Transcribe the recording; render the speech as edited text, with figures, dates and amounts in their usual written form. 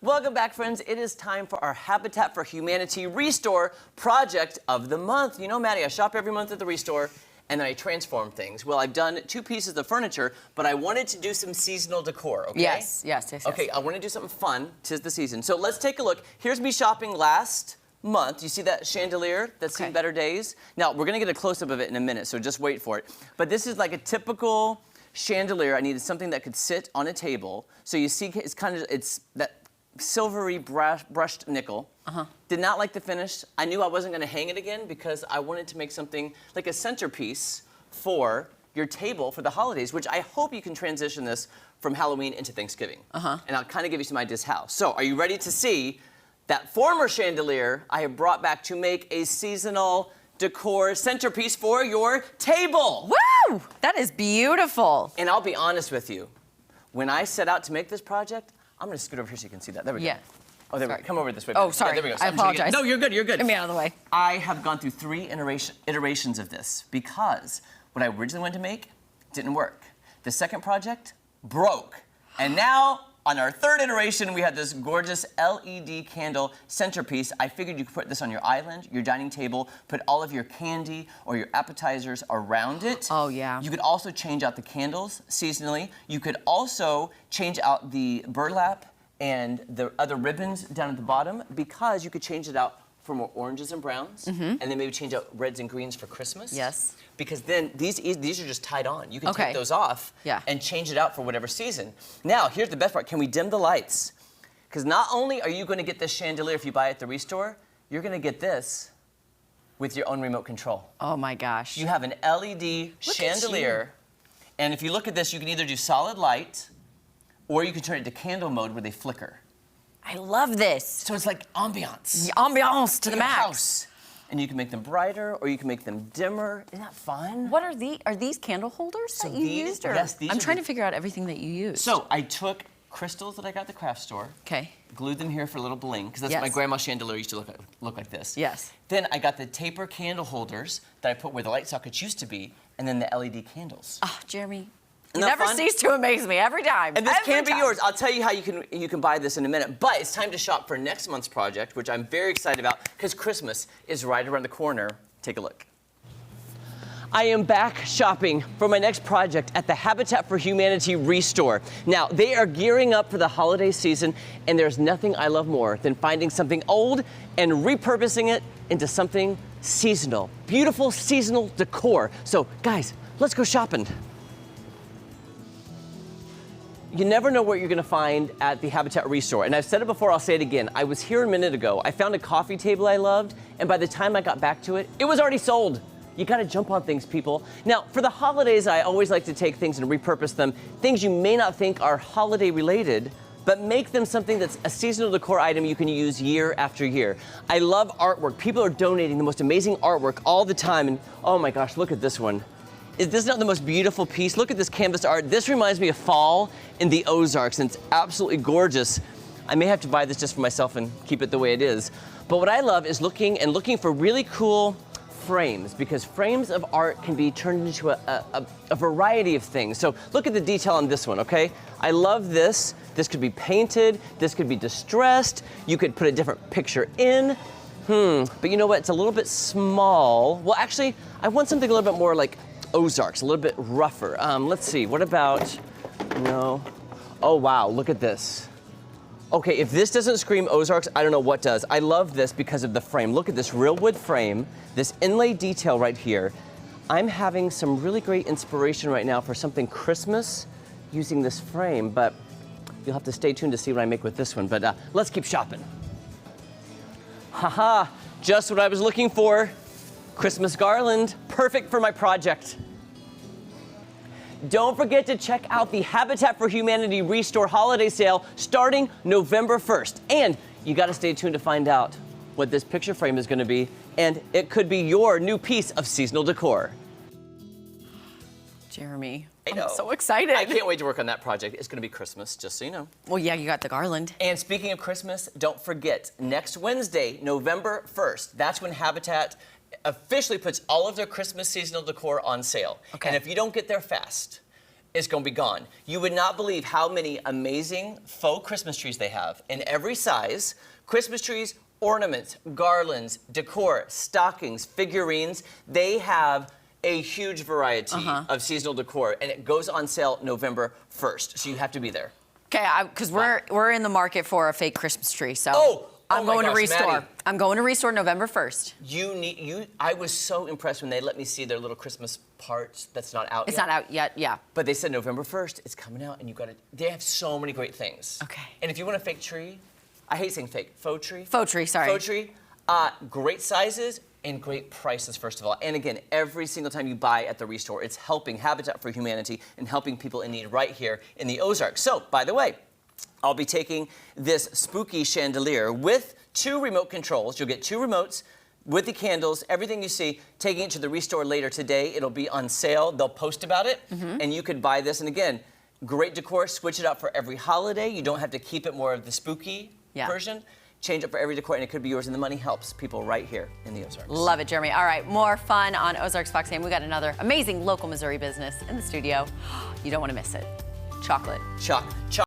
Welcome back, friends. It is time for our Habitat for Humanity ReStore Project of the Month. You know, Maddie, I shop every month at the ReStore, and then I transform things. Well, I've done 2 pieces of furniture, but I wanted to do some seasonal decor, okay? Yes. Okay, I want to do something fun. 'Tis the season. So let's take a look. Here's me shopping last month. You see that chandelier that's seen better days? Now, we're going to get a close-up of it in a minute, so just wait for it. But this is like a typical chandelier. I needed something that could sit on a table. So you see, it's that silvery brushed nickel. Did not like the finish. I knew I wasn't going to hang it again because I wanted to make something like a centerpiece for your table for the holidays, which I hope you can transition this from Halloween into Thanksgiving. And I'll kind of give you some ideas how. So are you ready to see that former chandelier I have brought back to make a seasonal decor centerpiece for your table? Woo! That is beautiful. And I'll be honest with you. When I set out to make this project, I'm going to scoot over here so you can see that. There we go. Yeah. Oh, there we go. Come over this way. Oh, sorry. Yeah, there we go. I apologize. No, you're good. You're good. Get me out of the way. I have gone through 3 iterations of this because what I originally wanted to make didn't work. The second project broke. And now, on our 3rd iteration, we have this gorgeous LED candle centerpiece. I figured you could put this on your island, your dining table, put all of your candy or your appetizers around it. Oh, yeah. You could also change out the candles seasonally. You could also change out the burlap and the other ribbons down at the bottom because you could change it out for more oranges and browns, and then maybe change out reds and greens for Christmas. Yes. Because then these are just tied on. You can take those off and change it out for whatever season. Now, here's the best part. Can we dim the lights? Because not only are you going to get this chandelier if you buy it at the ReStore, you're going to get this with your own remote control. Oh my gosh. You have an LED chandelier, and if you look at this, you can either do solid light, or you can turn it to candle mode where they flicker. I love this. So it's like ambiance. The ambiance to the max. House. And you can make them brighter, or you can make them dimmer. Isn't that fun? What are these? Are these candle holders that you used? Or? Yes, these I'm trying to figure out everything that you used. So I took crystals that I got at the craft store. Okay. Glued them here for a little bling, because that's my grandma's chandelier used to look like this. Yes. Then I got the taper candle holders that I put where the light sockets used to be, and then the LED candles. Oh, Jeremy. You never cease to amaze me every time. And this can be yours. I'll tell you how you can buy this in a minute. But it's time to shop for next month's project, which I'm very excited about because Christmas is right around the corner. Take a look. I am back shopping for my next project at the Habitat for Humanity ReStore. Now, they are gearing up for the holiday season, and there's nothing I love more than finding something old and repurposing it into something seasonal. Beautiful seasonal decor. So, guys, let's go shopping. You never know what you're going to find at the Habitat ReStore. And I've said it before, I'll say it again. I was here a minute ago. I found a coffee table I loved, and by the time I got back to it, it was already sold. You got to jump on things, people. Now, for the holidays, I always like to take things and repurpose them. Things you may not think are holiday related, but make them something that's a seasonal decor item you can use year after year. I love artwork. People are donating the most amazing artwork all the time. And oh my gosh, look at this one. Is this not the most beautiful piece? Look at this canvas art. This reminds me of fall in the Ozarks, and it's absolutely gorgeous. I may have to buy this just for myself and keep it the way it is. But what I love is looking for really cool frames, because frames of art can be turned into a variety of things. So look at the detail on this one, okay? I love this. This could be painted. This could be distressed. You could put a different picture in. But you know what? It's a little bit small. Well, actually, I want something a little bit more like Ozarks, a little bit rougher. Let's see, what about, no. Oh wow, look at this. Okay, if this doesn't scream Ozarks, I don't know what does. I love this because of the frame. Look at this real wood frame, this inlay detail right here. I'm having some really great inspiration right now for something Christmas using this frame, but you'll have to stay tuned to see what I make with this one. But let's keep shopping. Haha, just what I was looking for. Christmas garland, perfect for my project. Don't forget to check out the Habitat for Humanity ReStore holiday sale starting November 1st. And you gotta stay tuned to find out what this picture frame is gonna be, and it could be your new piece of seasonal decor. Jeremy, I'm so excited. I can't wait to work on that project. It's gonna be Christmas, just so you know. Well, yeah, you got the garland. And speaking of Christmas, don't forget, next Wednesday, November 1st, that's when Habitat officially puts all of their Christmas seasonal decor on sale. Okay. And if you don't get there fast, it's gonna be gone. You would not believe how many amazing faux Christmas trees they have in every size. Christmas trees, ornaments, garlands, decor, stockings, figurines. They have a huge variety of seasonal decor, and it goes on sale November 1st, so you have to be there. Okay, because we're in the market for a fake Christmas tree, so I'm going to ReStore. Maddie. I'm going to ReStore November 1st. I was so impressed when they let me see their little Christmas parts that's not out yet. It's not out yet, yeah. But they said November 1st, it's coming out, and they have so many great things. Okay. And if you want a fake tree, I hate saying fake, faux tree. Faux tree, sorry. Faux tree, great sizes and great prices, first of all. And again, every single time you buy at the ReStore, it's helping Habitat for Humanity and helping people in need right here in the Ozarks. So, by the way, I'll be taking this spooky chandelier with 2 remote controls. You'll get 2 remotes with the candles, everything you see, taking it to the ReStore later today. It'll be on sale. They'll post about it, and you could buy this. And again, great decor. Switch it out for every holiday. You don't have to keep it more of the spooky version. Change it for every decor, and it could be yours, and the money helps people right here in the Ozarks. Love it, Jeremy. All right, more fun on Ozarks Fox AM. We got another amazing local Missouri business in the studio. You don't want to miss it. Chocolate.